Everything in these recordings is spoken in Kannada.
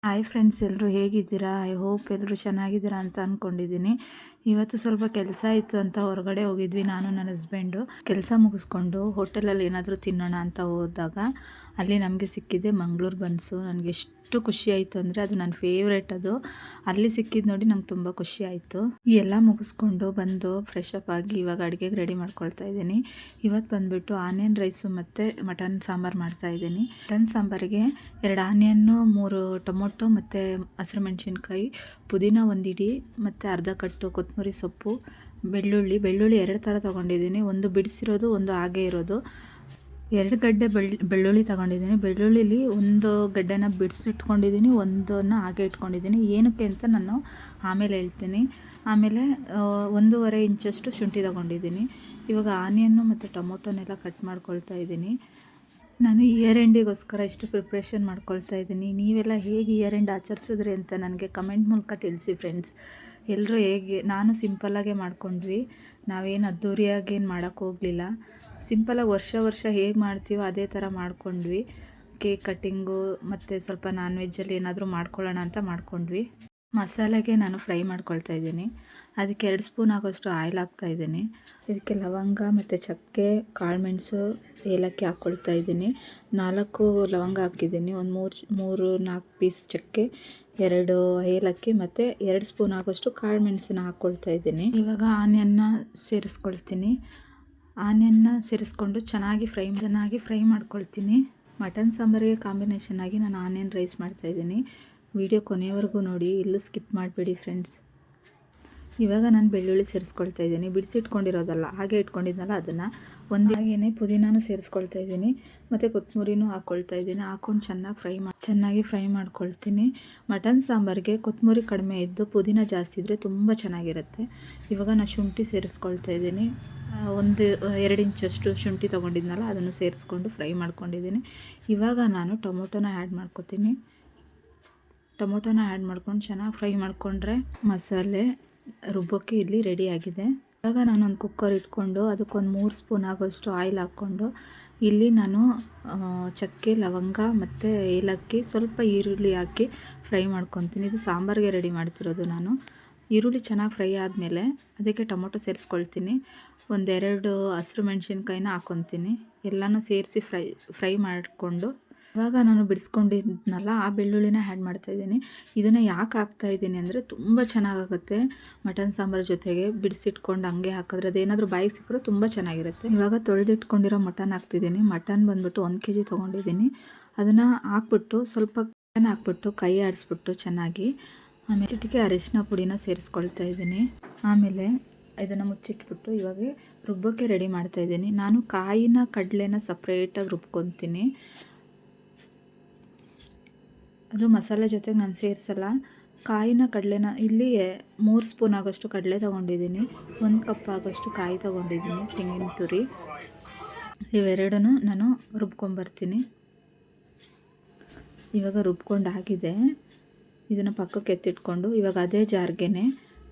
ಹಾಯ್ ಫ್ರೆಂಡ್ಸ್, ಎಲ್ಲರೂ ಹೇಗಿದ್ದೀರಾ? ಐ ಹೋಪ್ ಎಲ್ಲರೂ ಚೆನ್ನಾಗಿದ್ದೀರಾ ಅಂತ ಅಂದ್ಕೊಂಡಿದ್ದೀನಿ. ಇವತ್ತು ಸ್ವಲ್ಪ ಕೆಲಸ ಇತ್ತು ಅಂತ ಹೊರಗಡೆ ಹೋಗಿದ್ವಿ ನಾನು ನನ್ನ ಹಸ್ಬೆಂಡು. ಕೆಲಸ ಮುಗಿಸ್ಕೊಂಡು ಹೋಟೆಲಲ್ಲಿ ಏನಾದರೂ ತಿನ್ನೋಣ ಅಂತ ಹೋದಾಗ ಅಲ್ಲಿ ನಮಗೆ ಸಿಕ್ಕಿದೆ ಮಂಗಳೂರು ಬನ್ಸು. ನನಗೆ ಎಷ್ಟು ಖುಷಿ ಆಯಿತು ಅಂದರೆ ಅದು ನನ್ನ ಫೇವ್ರೇಟ್. ಅದು ಅಲ್ಲಿ ಸಿಕ್ಕಿದ್ದು ನೋಡಿ ನಂಗೆ ತುಂಬ ಖುಷಿ ಆಯಿತು. ಈ ಎಲ್ಲ ಮುಗಿಸ್ಕೊಂಡು ಬಂದು ಫ್ರೆಶ್ ಅಪ್ ಆಗಿ ಇವಾಗ ಅಡುಗೆಗೆ ರೆಡಿ ಮಾಡ್ಕೊಳ್ತಾ ಇದ್ದೀನಿ. ಇವತ್ತು ಬಂದುಬಿಟ್ಟು ಆನಿಯನ್ ರೈಸು ಮತ್ತು ಮಟನ್ ಸಾಂಬಾರು ಮಾಡ್ತಾಯಿದ್ದೀನಿ. ಮಟನ್ ಸಾಂಬಾರಿಗೆ 2 ಆನಿಯನ್ನು, 3 ಟೊಮೊಟೊ ಮತ್ತು ಹಸಿರು ಮೆಣಸಿನ್ಕಾಯಿ, ಪುದೀನ 1 ಇಡಿ ಮತ್ತು ಅರ್ಧ ಕಟ್ಟು ಕೊತ್ತಂಬರಿ ಸೊಪ್ಪು, ಬೆಳ್ಳುಳ್ಳಿ 2 ಥರ ತೊಗೊಂಡಿದ್ದೀನಿ. ಒಂದು ಬಿಡಿಸಿರೋದು, ಒಂದು ಹಾಗೆ ಇರೋದು. 2 ಗಡ್ಡೆ ಬೆಳ್ಳುಳ್ಳಿ ತೊಗೊಂಡಿದ್ದೀನಿ. ಬೆಳ್ಳುಳ್ಳಿಲಿ ಒಂದು ಗಡ್ಡೆನ ಬಿಡಿಸಿಟ್ಕೊಂಡಿದ್ದೀನಿ, ಒಂದನ್ನು ಹಾಗೆ ಇಟ್ಕೊಂಡಿದ್ದೀನಿ. ಏನಕ್ಕೆ ಅಂತ ನಾನು ಆಮೇಲೆ ಹೇಳ್ತೀನಿ. ಆಮೇಲೆ 1.5 ಇಂಚಷ್ಟು ಶುಂಠಿ ತೊಗೊಂಡಿದ್ದೀನಿ. ಇವಾಗ ಆನಿಯನ್ನು ಮತ್ತು ಟೊಮೊಟೊನೆಲ್ಲ ಕಟ್ ಮಾಡ್ಕೊಳ್ತಾ ಇದ್ದೀನಿ. ನಾನು ಇಯರ್ ಎಂಡಿಗೋಸ್ಕರ ಇಷ್ಟು ಪ್ರಿಪ್ರೇಷನ್ ಮಾಡ್ಕೊಳ್ತಾ ಇದ್ದೀನಿ. ನೀವೆಲ್ಲ ಹೇಗೆ ಇಯರ್ ಎಂಡ್ ಆಚರಿಸಿದ್ರಿ ಅಂತ ನನಗೆ ಕಮೆಂಟ್ ಮೂಲಕ ತಿಳಿಸಿ ಫ್ರೆಂಡ್ಸ್. ಎಲ್ಲರೂ ಹೇಗೆ, ನಾನು ಸಿಂಪಲ್ಲಾಗೆ ಮಾಡ್ಕೊಂಡ್ವಿ. ನಾವೇನು ಅದ್ದೂರಿಯಾಗಿ ಏನು ಮಾಡೋಕ್ಕೆ ಹೋಗಲಿಲ್ಲ. ಸಿಂಪಲಾಗಿ ವರ್ಷ ಹೇಗೆ ಮಾಡ್ತೀವೋ ಅದೇ ಥರ ಮಾಡ್ಕೊಂಡ್ವಿ. ಕೇಕ್ ಕಟ್ಟಿಂಗು ಮತ್ತು ಸ್ವಲ್ಪ ನಾನ್ ವೆಜ್ಜಲ್ಲಿ ಏನಾದರೂ ಮಾಡ್ಕೊಳ್ಳೋಣ ಅಂತ ಮಾಡ್ಕೊಂಡ್ವಿ. ಮಸಾಲೆಗೆ ನಾನು ಫ್ರೈ ಮಾಡ್ಕೊಳ್ತಾ ಇದ್ದೀನಿ. ಅದಕ್ಕೆ 2 ಸ್ಪೂನ್ ಆಗೋಷ್ಟು ಆಯಿಲ್ ಹಾಕ್ತಾಯಿದ್ದೀನಿ. ಇದಕ್ಕೆ ಲವಂಗ ಮತ್ತು ಚಕ್ಕೆ, ಕಾಳುಮೆಣಸು, ಏಲಕ್ಕಿ ಹಾಕ್ಕೊಳ್ತಾ ಇದ್ದೀನಿ. 4 ಲವಂಗ ಹಾಕಿದ್ದೀನಿ, ಒಂದು 3-4 ಪೀಸ್ ಚಕ್ಕೆ, 2 ಏಲಕ್ಕಿ ಮತ್ತು 2 ಸ್ಪೂನ್ ಆಗೋಷ್ಟು ಕಾಳುಮೆಣಸನ್ನ ಹಾಕ್ಕೊಳ್ತಾ ಇದ್ದೀನಿ. ಇವಾಗ ಆನಿಯನ್ನ ಸೇರಿಸ್ಕೊಳ್ತೀನಿ. ಆನಿಯನ್ನ ಸೇರಿಸ್ಕೊಂಡು ಚೆನ್ನಾಗಿ ಫ್ರೈ ಮಾಡ್ಕೊಳ್ತೀನಿ. ಮಟನ್ ಸಾಂಬಾರಿಗೆ ಕಾಂಬಿನೇಷನ್ ಆಗಿ ನಾನು ಆನಿಯನ್ ರೈಸ್ ಮಾಡ್ತಾಯಿದ್ದೀನಿ. ವಿಡಿಯೋ ಕೊನೆಯವರೆಗೂ ನೋಡಿ, ಎಲ್ಲೂ ಸ್ಕಿಪ್ ಮಾಡಬೇಡಿ ಫ್ರೆಂಡ್ಸ್. ಇವಾಗ ನಾನು ಬೆಳ್ಳುಳ್ಳಿ ಸೇರಿಸ್ಕೊಳ್ತಾ ಇದ್ದೀನಿ. ಬಿಡಿಸಿಟ್ಕೊಂಡಿರೋದಲ್ಲ, ಹಾಗೆ ಇಟ್ಕೊಂಡಿದ್ದಲ್ಲ ಅದನ್ನು. ಹಾಗೆಯೇ ಪುದೀನೂ ಸೇರಿಸ್ಕೊಳ್ತಾ ಇದ್ದೀನಿ ಮತ್ತು ಕೊತ್ತಂಬರಿನೂ ಹಾಕ್ಕೊಳ್ತಾ ಇದ್ದೀನಿ. ಹಾಕ್ಕೊಂಡು ಚೆನ್ನಾಗಿ ಫ್ರೈ ಮಾಡ್ಕೊಳ್ತೀನಿ. ಮಟನ್ ಸಾಂಬಾರಿಗೆ ಕೊತ್ತಂಬರಿ ಕಡಿಮೆ ಇದ್ದು ಪುದೀನ ಜಾಸ್ತಿ ಇದ್ದರೆ ತುಂಬ ಚೆನ್ನಾಗಿರುತ್ತೆ. ಇವಾಗ ನಾನು ಶುಂಠಿ ಸೇರಿಸ್ಕೊಳ್ತಾ ಇದ್ದೀನಿ. 2 ಇಂಚಷ್ಟು ಶುಂಠಿ ತೊಗೊಂಡಿದ್ನಲ್ಲ ಅದನ್ನು ಸೇರಿಸ್ಕೊಂಡು ಫ್ರೈ ಮಾಡ್ಕೊಂಡಿದ್ದೀನಿ. ಇವಾಗ ನಾನು ಟೊಮೊಟೊನ ಆ್ಯಡ್ ಮಾಡ್ಕೊತೀನಿ. ಟೊಮೊಟೊನ ಆ್ಯಡ್ ಮಾಡ್ಕೊಂಡು ಚೆನ್ನಾಗಿ ಫ್ರೈ ಮಾಡಿಕೊಂಡ್ರೆ ಮಸಾಲೆ ರುಬ್ಬೋಕ್ಕೆ ಇಲ್ಲಿ ರೆಡಿಯಾಗಿದೆ. ಇವಾಗ ನಾನೊಂದು ಕುಕ್ಕರ್ ಇಟ್ಕೊಂಡು ಅದಕ್ಕೊಂದು 3 ಸ್ಪೂನ್ ಆಗೋಷ್ಟು ಆಯಿಲ್ ಹಾಕ್ಕೊಂಡು ಇಲ್ಲಿ ನಾನು ಚಕ್ಕೆ, ಲವಂಗ ಮತ್ತು ಏಲಕ್ಕಿ, ಸ್ವಲ್ಪ ಈರುಳ್ಳಿ ಹಾಕಿ ಫ್ರೈ ಮಾಡ್ಕೊತೀನಿ. ಇದು ಸಾಂಬಾರಿಗೆ ರೆಡಿ ಮಾಡ್ತಿರೋದು ನಾನು. ಈರುಳ್ಳಿ ಚೆನ್ನಾಗಿ ಫ್ರೈ ಆದಮೇಲೆ ಅದಕ್ಕೆ ಟೊಮೊಟೊ ಸೇರಿಸ್ಕೊಳ್ತೀನಿ. 1-2 ಹಸಿರು ಮೆಣಸಿನ್ಕಾಯಿನ ಹಾಕ್ಕೊತೀನಿ. ಎಲ್ಲನೂ ಸೇರಿಸಿ ಫ್ರೈ ಮಾಡಿಕೊಂಡು ಇವಾಗ ನಾನು ಬಿಡಿಸ್ಕೊಂಡಿದ್ನಲ್ಲ ಆ ಬೆಳ್ಳುಳ್ಳಿನ ಆ್ಯಡ್ ಮಾಡ್ತಾಯಿದ್ದೀನಿ. ಇದನ್ನು ಯಾಕೆ ಹಾಕ್ತಾಯಿದ್ದೀನಿ ಅಂದರೆ ತುಂಬ ಚೆನ್ನಾಗಾಗುತ್ತೆ ಮಟನ್ ಸಾಂಬಾರು ಜೊತೆಗೆ. ಬಿಡಿಸಿಟ್ಕೊಂಡು ಹಂಗೆ ಹಾಕಿದ್ರೆ ಅದೇನಾದರೂ ಬಾಯಿಗೆ ಸಿಕ್ಕರೆ ತುಂಬ ಚೆನ್ನಾಗಿರುತ್ತೆ. ಇವಾಗ ತೊಳೆದಿಟ್ಕೊಂಡಿರೋ ಮಟನ್ ಹಾಕ್ತಿದ್ದೀನಿ. ಮಟನ್ ಬಂದುಬಿಟ್ಟು 1 kg ತೊಗೊಂಡಿದ್ದೀನಿ. ಅದನ್ನು ಹಾಕ್ಬಿಟ್ಟು ಸ್ವಲ್ಪ ಹಾಕ್ಬಿಟ್ಟು ಕೈ ಆಡಿಸ್ಬಿಟ್ಟು ಚೆನ್ನಾಗಿ, ಆಮೇಲೆ ಚಿಟಿಕೆ ಅರಿಶಿನ ಪುಡಿನ ಸೇರಿಸ್ಕೊಳ್ತಾ ಇದ್ದೀನಿ. ಆಮೇಲೆ ಇದನ್ನು ಮುಚ್ಚಿಟ್ಬಿಟ್ಟು ಇವಾಗ ರುಬ್ಬೋಕ್ಕೆ ರೆಡಿ ಮಾಡ್ತಾಯಿದ್ದೀನಿ. ನಾನು ಕಾಯಿನ ಕಡಲೆನ ಸಪ್ರೇಟಾಗಿ ರುಬ್ಕೊತೀನಿ. ಅದು ಮಸಾಲೆ ಜೊತೆಗೆ ನಾನು ಸೇರಿಸಲ್ಲ. ಕಾಯಿನ ಕಡಲೆನ ಇಲ್ಲಿ 3 ಸ್ಪೂನ್ ಆಗೋಷ್ಟು ಕಡಲೆ ತೊಗೊಂಡಿದ್ದೀನಿ. 1 ಕಪ್ ಆಗೋಷ್ಟು ಕಾಯಿ ತೊಗೊಂಡಿದ್ದೀನಿ, ತೆಂಗಿನ ತುರಿ. ಇವೆರಡೂ ನಾನು ರುಬ್ಕೊಂಬರ್ತೀನಿ. ಇವಾಗ ರುಬ್ಕೊಂಡಾಗಿದೆ. ಇದನ್ನು ಪಕ್ಕಕ್ಕೆ ಎತ್ತಿಟ್ಕೊಂಡು ಇವಾಗ ಅದೇ ಜಾರ್ಗೆ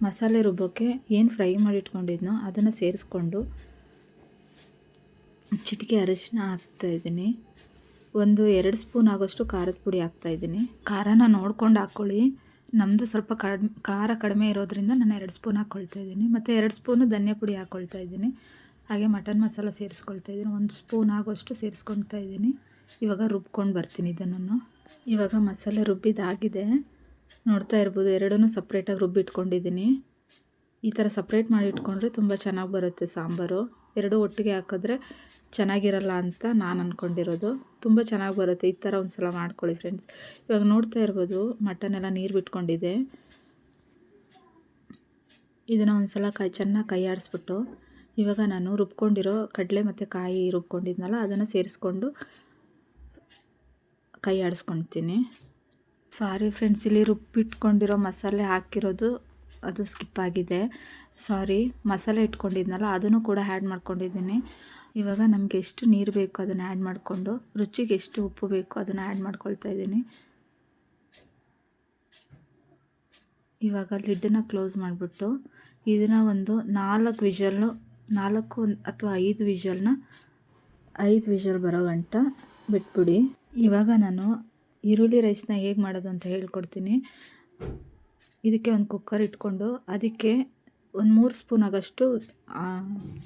ಮಸಾಲೆ ರುಬ್ಬೋಕ್ಕೆ ಏನು ಫ್ರೈ ಮಾಡಿ ಇಟ್ಕೊಂಡಿದ್ನೋ ಅದನ್ನು ಸೇರಿಸ್ಕೊಂಡು ಚಿಟಿಕೆ ಅರಿಶಿನ ಹಾಕ್ತಾಯಿದ್ದೀನಿ. 2 ಸ್ಪೂನ್ ಆಗೋಷ್ಟು ಖಾರದ ಪುಡಿ ಹಾಕ್ತಾಯಿದ್ದೀನಿ. ಖಾರನ ನೋಡ್ಕೊಂಡು ಹಾಕ್ಕೊಳ್ಳಿ. ನಮ್ಮದು ಸ್ವಲ್ಪ ಖಾರ ಕಡಿಮೆ ಇರೋದ್ರಿಂದ ನಾನು 2 ಸ್ಪೂನ್ ಹಾಕ್ಕೊಳ್ತಾ ಇದ್ದೀನಿ. ಮತ್ತು 2 ಸ್ಪೂನು ಧನಿಯಾ ಪುಡಿ ಹಾಕ್ಕೊಳ್ತಾ ಇದ್ದೀನಿ. ಹಾಗೆ ಮಟನ್ ಮಸಾಲ ಸೇರಿಸ್ಕೊಳ್ತಾ ಇದ್ದೀನಿ. 1 ಸ್ಪೂನ್ ಆಗೋಷ್ಟು ಸೇರಿಸ್ಕೊಳ್ತಾ ಇದ್ದೀನಿ. ಇವಾಗ ರುಬ್ಕೊಂಡು ಬರ್ತೀನಿ ಇದನ್ನು. ಇವಾಗ ಮಸಾಲೆ ರುಬ್ಬಿದಾಗಿದೆ, ನೋಡ್ತಾ ಇರ್ಬೋದು. 2 ಸಪ್ರೇಟಾಗಿ ರುಬ್ಬಿಟ್ಕೊಂಡಿದ್ದೀನಿ. ಈ ಥರ ಸಪ್ರೇಟ್ ಮಾಡಿ ಇಟ್ಕೊಂಡ್ರೆ ತುಂಬ ಚೆನ್ನಾಗಿ ಬರುತ್ತೆ ಸಾಂಬಾರು. 2 ಒಟ್ಟಿಗೆ ಹಾಕಿದ್ರೆ ಚೆನ್ನಾಗಿರಲ್ಲ ಅಂತ ನಾನು ಅಂದ್ಕೊಂಡಿರೋದು. ತುಂಬ ಚೆನ್ನಾಗಿ ಬರುತ್ತೆ. ಈ ಥರ ಒಂದು ಸಲ ಮಾಡ್ಕೊಳ್ಳಿ ಫ್ರೆಂಡ್ಸ್. ಇವಾಗ ನೋಡ್ತಾ ಇರ್ಬೋದು ಮಟನ್ ಎಲ್ಲ ನೀರು ಬಿಟ್ಕೊಂಡಿದೆ. ಇದನ್ನು ಒಂದು ಸಲ ಚೆನ್ನಾಗಿ ಕೈ ಆಡಿಸ್ಬಿಟ್ಟು ಇವಾಗ ನಾನು ರುಬ್ಕೊಂಡಿರೋ ಕಡಲೆ ಮತ್ತು ಕಾಯಿ ರುಬ್ಕೊಂಡಿದ್ನಲ್ಲ ಅದನ್ನು ಸೇರಿಸ್ಕೊಂಡು ಕೈ ಆಡಿಸ್ಕೊಳ್ತೀನಿ. ಸಾರಿ ಫ್ರೆಂಡ್ಸ್, ಇಲ್ಲಿ ರುಬ್ಬಿಟ್ಕೊಂಡಿರೋ ಮಸಾಲೆ ಹಾಕಿರೋದು ಅದು ಸ್ಕಿಪ್ ಆಗಿದೆ. ಸಾರಿ. ಮಸಾಲೆ ಇಟ್ಕೊಂಡಿದ್ನಲ್ಲ ಅದನ್ನು ಕೂಡ ಆ್ಯಡ್ ಮಾಡ್ಕೊಂಡಿದ್ದೀನಿ. ಇವಾಗ ನಮಗೆ ಎಷ್ಟು ನೀರು ಬೇಕು ಅದನ್ನು ಆ್ಯಡ್ ಮಾಡಿಕೊಂಡು ರುಚಿಗೆ ಎಷ್ಟು ಉಪ್ಪು ಬೇಕು ಅದನ್ನು ಆ್ಯಡ್ ಮಾಡ್ಕೊಳ್ತಾ ಇದ್ದೀನಿ. ಇವಾಗ ಲಿಡ್ಡನ್ನು ಕ್ಲೋಸ್ ಮಾಡಿಬಿಟ್ಟು ಇದನ್ನು ಒಂದು 4 ಅಥವಾ 5 ವಿಷಲ್ ಬರೋ ಗಂಟ ಬಿಟ್ಬಿಡಿ. ಇವಾಗ ನಾನು ಈರುಳ್ಳಿ ರೈಸ್ನ ಹೇಗೆ ಮಾಡೋದು ಅಂತ ಹೇಳ್ಕೊಡ್ತೀನಿ. ಇದಕ್ಕೆ ಒಂದು ಕುಕ್ಕರ್ ಇಟ್ಕೊಂಡು ಅದಕ್ಕೆ ಒಂದು 3 ಸ್ಪೂನ್ ಆಗೋಷ್ಟು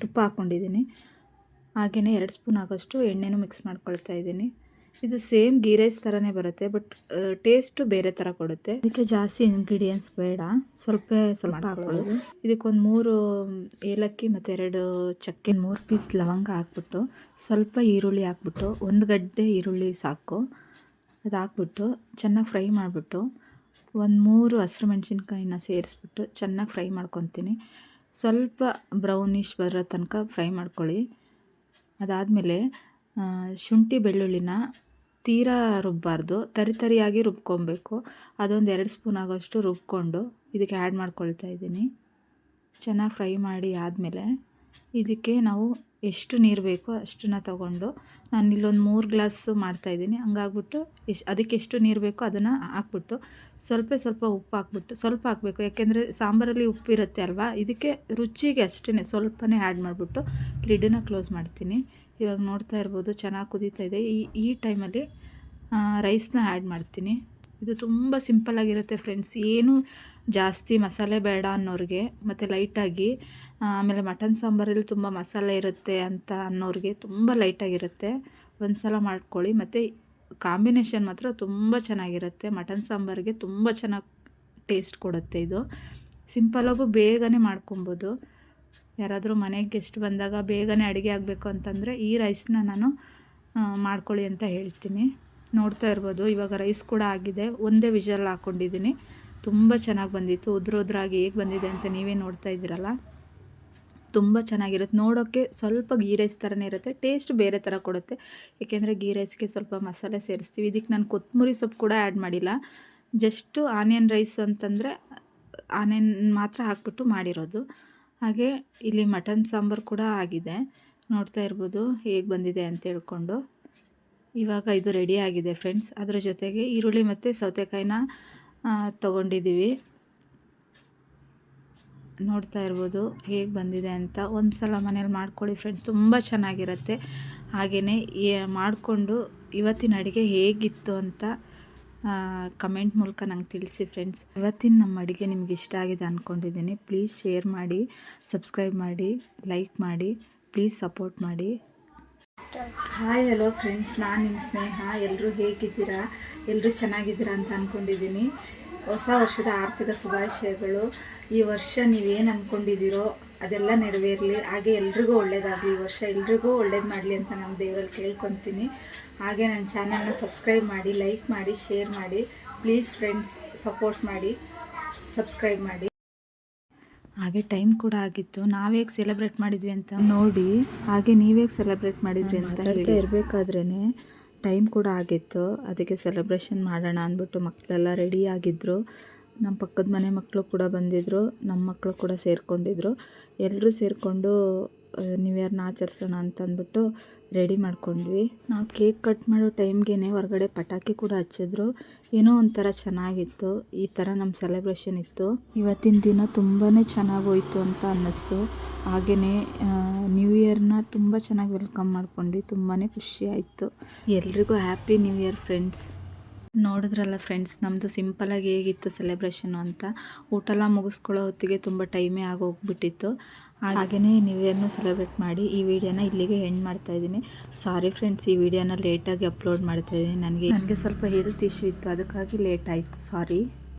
ತುಪ್ಪ ಹಾಕ್ಕೊಂಡಿದ್ದೀನಿ. ಹಾಗೆಯೇ 2 ಸ್ಪೂನ್ ಆಗೋಷ್ಟು ಎಣ್ಣೆನೂ ಮಿಕ್ಸ್ ಮಾಡ್ಕೊಳ್ತಾ ಇದ್ದೀನಿ. ಇದು ಸೇಮ್ ಗೀ ರೈಸ್ ಥರನೇ ಬರುತ್ತೆ, ಬಟ್ ಟೇಸ್ಟು ಬೇರೆ ಥರ ಕೊಡುತ್ತೆ. ಇದಕ್ಕೆ ಜಾಸ್ತಿ ಇಂಗ್ರೀಡಿಯೆಂಟ್ಸ್ ಬೇಡ, ಸ್ವಲ್ಪ ಹಾಕ್ಕೊಳ್ಳೋದು. ಇದಕ್ಕೊಂದು 3 ಏಲಕ್ಕಿ ಮತ್ತು 2 ಚಕ್ಕೆ, 3 ಪೀಸ್ ಲವಂಗ ಹಾಕ್ಬಿಟ್ಟು, ಸ್ವಲ್ಪ ಈರುಳ್ಳಿ ಹಾಕ್ಬಿಟ್ಟು, 1 ಗಡ್ಡೆ ಈರುಳ್ಳಿ ಸಾಕು, ಅದು ಹಾಕ್ಬಿಟ್ಟು ಚೆನ್ನಾಗಿ ಫ್ರೈ ಮಾಡಿಬಿಟ್ಟು, ಒಂದು 3 ಹಸಿರು ಮೆಣಸಿನ್ಕಾಯಿನ ಸೇರಿಸ್ಬಿಟ್ಟು ಚೆನ್ನಾಗಿ ಫ್ರೈ ಮಾಡ್ಕೊತೀನಿ. ಸ್ವಲ್ಪ ಬ್ರೌನಿಷ್ ಬರೋ ತನಕ ಫ್ರೈ ಮಾಡ್ಕೊಳ್ಳಿ. ಅದಾದಮೇಲೆ ಶುಂಠಿ ಬೆಳ್ಳುಳ್ಳಿನ ತೀರಾ ರುಬ್ಬಾರ್ದು, ತರಿಯಾಗಿ ರುಬ್ಕೊಬೇಕು. ಅದೊಂದು 2 ಸ್ಪೂನ್ ಆಗೋಷ್ಟು ರುಬ್ಕೊಂಡು ಇದಕ್ಕೆ ಆ್ಯಡ್ ಮಾಡ್ಕೊಳ್ತಾ ಇದ್ದೀನಿ. ಚೆನ್ನಾಗಿ ಫ್ರೈ ಮಾಡಿ ಆದಮೇಲೆ ಇದಕ್ಕೆ ನಾವು ಎಷ್ಟು ನೀರು ಬೇಕೋ ಅಷ್ಟನ್ನು ತೊಗೊಂಡು, ನಾನು ಇಲ್ಲೊಂದು 3 ಗ್ಲಾಸು ಮಾಡ್ತಾಯಿದ್ದೀನಿ. ಹಂಗಾಗ್ಬಿಟ್ಟು ಅದಕ್ಕೆ ಎಷ್ಟು ನೀರು ಬೇಕೋ ಅದನ್ನು ಹಾಕ್ಬಿಟ್ಟು ಸ್ವಲ್ಪ ಉಪ್ಪು ಹಾಕ್ಬಿಟ್ಟು, ಸ್ವಲ್ಪ ಹಾಕಬೇಕು, ಯಾಕೆಂದರೆ ಸಾಂಬಾರಲ್ಲಿ ಉಪ್ಪಿರುತ್ತೆ ಅಲ್ವಾ. ಇದಕ್ಕೆ ರುಚಿಗೆ ಅಷ್ಟೇ ಸ್ವಲ್ಪನೇ ಆ್ಯಡ್ ಮಾಡಿಬಿಟ್ಟು ಲಿಡ್ಡನ್ನ ಕ್ಲೋಸ್ ಮಾಡ್ತೀನಿ. ಇವಾಗ ನೋಡ್ತಾ ಇರ್ಬೋದು ಚೆನ್ನಾಗಿ ಕುದೀತಾ ಇದೆ. ಈ ಟೈಮಲ್ಲಿ ರೈಸ್ನ ಆ್ಯಡ್ ಮಾಡ್ತೀನಿ. ಇದು ತುಂಬ ಸಿಂಪಲ್ಲಾಗಿರುತ್ತೆ ಫ್ರೆಂಡ್ಸ್, ಏನು ಜಾಸ್ತಿ ಮಸಾಲೆ ಬೇಡ ಅನ್ನೋರಿಗೆ, ಮತ್ತು ಲೈಟಾಗಿ, ಆಮೇಲೆ ಮಟನ್ ಸಾಂಬಾರಲ್ಲಿ ತುಂಬ ಮಸಾಲೆ ಇರುತ್ತೆ ಅಂತ ಅನ್ನೋರಿಗೆ ತುಂಬ ಲೈಟಾಗಿರುತ್ತೆ. ಒಂದು ಸಲ ಮಾಡ್ಕೊಳ್ಳಿ. ಮತ್ತು ಕಾಂಬಿನೇಷನ್ ಮಾತ್ರ ತುಂಬ ಚೆನ್ನಾಗಿರುತ್ತೆ. ಮಟನ್ ಸಾಂಬಾರಿಗೆ ತುಂಬ ಚೆನ್ನಾಗಿ ಟೇಸ್ಟ್ ಕೊಡುತ್ತೆ. ಇದು ಸಿಂಪಲಾಗೂ ಬೇಗನೆ ಮಾಡ್ಕೊಬೋದು. ಯಾರಾದರೂ ಮನೆಗೆ ಗೆಸ್ಟ್ ಬಂದಾಗ ಬೇಗನೆ ಅಡುಗೆ ಆಗಬೇಕು ಅಂತಂದರೆ ಈ ರೈಸ್ನ ನಾನು ಮಾಡ್ಕೊಳ್ಳಿ ಅಂತ ಹೇಳ್ತೀನಿ. ನೋಡ್ತಾ ಇರ್ಬೋದು ಇವಾಗ ರೈಸ್ ಕೂಡ ಆಗಿದೆ. ಒಂದೇ ವಿಷಲ್ ಹಾಕ್ಕೊಂಡಿದ್ದೀನಿ. ತುಂಬ ಚೆನ್ನಾಗಿ ಬಂದಿತ್ತು. ಉದ್ರಾಗಿ ಹೇಗೆ ಬಂದಿದೆ ಅಂತ ನೀವೇ ನೋಡ್ತಾ ಇದ್ದೀರಲ್ಲ, ತುಂಬ ಚೆನ್ನಾಗಿರುತ್ತೆ. ನೋಡೋಕ್ಕೆ ಸ್ವಲ್ಪ ಗೀ ರೈಸ್ ಥರನೇ ಇರುತ್ತೆ, ಟೇಸ್ಟ್ ಬೇರೆ ಥರ ಕೊಡುತ್ತೆ. ಏಕೆಂದರೆ ಗೀ ರೈಸ್ಗೆ ಸ್ವಲ್ಪ ಮಸಾಲೆ ಸೇರಿಸ್ತೀವಿ. ಇದಕ್ಕೆ ನಾನು ಕೊತ್ತಂಬರಿ ಸೊಪ್ಪು ಕೂಡ ಆ್ಯಡ್ ಮಾಡಿಲ್ಲ. ಜಸ್ಟು ಆನಿಯನ್ ರೈಸ್ ಅಂತಂದರೆ ಆನಿಯನ್ ಮಾತ್ರ ಹಾಕ್ಬಿಟ್ಟು ಮಾಡಿರೋದು. ಹಾಗೆ ಇಲ್ಲಿ ಮಟನ್ ಸಾಂಬಾರು ಕೂಡ ಆಗಿದೆ. ನೋಡ್ತಾ ಇರ್ಬೋದು ಹೇಗೆ ಬಂದಿದೆ ಅಂತ ಹೇಳ್ಕೊಂಡು. ಇವಾಗ ಇದು ರೆಡಿ ಆಗಿದೆ ಫ್ರೆಂಡ್ಸ್. ಅದರ ಜೊತೆಗೆ ಈರುಳ್ಳಿ ಮತ್ತು ಸೌತೆಕಾಯಿನ ತೊಗೊಂಡಿದ್ದೀವಿ. ನೋಡ್ತಾ ಇರ್ಬೋದು ಹೇಗೆ ಬಂದಿದೆ ಅಂತ. ಒಂದು ಸಲ ಮನೇಲಿ ಮಾಡ್ಕೊಳ್ಳಿ ಫ್ರೆಂಡ್ಸ್, ತುಂಬ ಚೆನ್ನಾಗಿರುತ್ತೆ. ಹಾಗೆಯೇ ಮಾಡಿಕೊಂಡು ಇವತ್ತಿನ ಅಡುಗೆ ಹೇಗಿತ್ತು ಅಂತ ಕಮೆಂಟ್ ಮೂಲಕ ನಂಗೆ ತಿಳಿಸಿ ಫ್ರೆಂಡ್ಸ್. ಇವತ್ತಿನ ನಮ್ಮ ಅಡುಗೆ ನಿಮ್ಗೆ ಇಷ್ಟ ಆಗಿದೆ ಅಂದ್ಕೊಂಡಿದ್ದೀನಿ. ಪ್ಲೀಸ್ ಶೇರ್ ಮಾಡಿ, ಸಬ್ಸ್ಕ್ರೈಬ್ ಮಾಡಿ, ಲೈಕ್ ಮಾಡಿ, ಪ್ಲೀಸ್ ಸಪೋರ್ಟ್ ಮಾಡಿ. ಹಾಯ್ ಹಲೋ ಫ್ರೆಂಡ್ಸ್, ನಾನು ನಿಮ್ಮ ಸ್ನೇಹ. ಎಲ್ಲರೂ ಹೇಗಿದ್ದೀರಾ? ಎಲ್ಲರೂ ಚೆನ್ನಾಗಿದ್ದೀರಾ ಅಂತ ಅಂದ್ಕೊಂಡಿದ್ದೀನಿ. ಹೊಸ ವರ್ಷದ ಆರ್ಥಿಕ ಶುಭಾಶಯಗಳು. ಈ ವರ್ಷ ನೀವೇನು ಅಂದ್ಕೊಂಡಿದ್ದೀರೋ ಅದೆಲ್ಲ ನೆರವೇರಲಿ. ಹಾಗೆ ಎಲ್ರಿಗೂ ಒಳ್ಳೇದಾಗಲಿ. ಈ ವರ್ಷ ಎಲ್ರಿಗೂ ಒಳ್ಳೇದು ಮಾಡಲಿ ಅಂತ ನಮ್ಮ ದೇವರಲ್ಲಿ ಕೇಳ್ಕೊತೀನಿ. ಹಾಗೆ ನನ್ನ ಚಾನಲ್ನ ಸಬ್ಸ್ಕ್ರೈಬ್ ಮಾಡಿ, ಲೈಕ್ ಮಾಡಿ, ಶೇರ್ ಮಾಡಿ. ಪ್ಲೀಸ್ ಫ್ರೆಂಡ್ಸ್ ಸಪೋರ್ಟ್ ಮಾಡಿ, ಸಬ್ಸ್ಕ್ರೈಬ್ ಮಾಡಿ. ಹಾಗೆ ಟೈಮ್ ಕೂಡ ಆಗಿತ್ತು. ನಾವೇಗೆ ಸೆಲೆಬ್ರೇಟ್ ಮಾಡಿದ್ವಿ ಅಂತ ನೋಡಿ, ಹಾಗೆ ನೀವೇಗೆ ಸೆಲೆಬ್ರೇಟ್ ಮಾಡಿದ್ರಿ ಅಂತ ಹೇಳ್ತಾ ಇರಬೇಕಾದ್ರೇ ಟೈಮ್ ಕೂಡ ಆಗಿತ್ತು. ಅದಕ್ಕೆ ಸೆಲೆಬ್ರೇಷನ್ ಮಾಡೋಣ ಅಂದ್ಬಿಟ್ಟು ಮಕ್ಕಳೆಲ್ಲ ರೆಡಿ ಆಗಿದ್ದರು. ನಮ್ಮ ಪಕ್ಕದ ಮನೆ ಮಕ್ಕಳು ಕೂಡ ಬಂದಿದ್ದರು, ನಮ್ಮ ಮಕ್ಕಳು ಕೂಡ ಸೇರಿಕೊಂಡಿದ್ರು. ಎಲ್ಲರೂ ಸೇರಿಕೊಂಡು ನ್ಯೂ ಇಯರ್ನ ಆಚರಿಸೋಣ ಅಂತಂದ್ಬಿಟ್ಟು ರೆಡಿ ಮಾಡ್ಕೊಂಡ್ವಿ. ನಾವು ಕೇಕ್ ಕಟ್ ಮಾಡೋ ಟೈಮ್ಗೆ ಹೊರಗಡೆ ಪಟಾಕಿ ಕೂಡ ಹಚ್ಚಿದ್ರು. ಏನೋ ಒಂಥರ ಚೆನ್ನಾಗಿತ್ತು. ಈ ಥರ ನಮ್ಮ ಸೆಲೆಬ್ರೇಷನ್ ಇತ್ತು. ಇವತ್ತಿನ ದಿನ ತುಂಬಾ ಚೆನ್ನಾಗಿ ಹೋಯ್ತು ಅಂತ ಅನ್ನಿಸ್ತು. ಹಾಗೆಯೇ ನ್ಯೂ ಇಯರ್ನ ತುಂಬ ಚೆನ್ನಾಗಿ ವೆಲ್ಕಮ್ ಮಾಡ್ಕೊಂಡ್ವಿ. ತುಂಬಾ ಖುಷಿ ಆಯಿತು. ಎಲ್ರಿಗೂ ಹ್ಯಾಪಿ ನ್ಯೂ ಇಯರ್ ಫ್ರೆಂಡ್ಸ್. ನೋಡಿದ್ರಲ್ಲ ಫ್ರೆಂಡ್ಸ್, ನಮ್ಮದು ಸಿಂಪಲಾಗಿ ಹೇಗಿತ್ತು ಸೆಲೆಬ್ರೇಷನು ಅಂತ. ಊಟ ಎಲ್ಲ ಮುಗಿಸ್ಕೊಳ್ಳೋ ಹೊತ್ತಿಗೆ ತುಂಬ ಟೈಮೇ ಆಗೋಗ್ಬಿಟ್ಟಿತ್ತು. ಹಾಗೆಯೇ ನ್ಯೂ ಇಯರ್ನ ಸೆಲೆಬ್ರೇಟ್ ಮಾಡಿ ಈ ವಿಡಿಯೋನ ಇಲ್ಲಿಗೆ ಎಂಡ್ ಮಾಡ್ತಾಯಿದ್ದೀನಿ. ಸಾರಿ ಫ್ರೆಂಡ್ಸ್, ಈ ವಿಡಿಯೋನ ಲೇಟಾಗಿ ಅಪ್ಲೋಡ್ ಮಾಡ್ತಾಯಿದ್ದೀನಿ. ನನಗೆ ಸ್ವಲ್ಪ ಹೆಲ್ತ್ ಇಶ್ಯೂ ಇತ್ತು, ಅದಕ್ಕಾಗಿ ಲೇಟ್ ಆಯಿತು. ಸಾರಿ.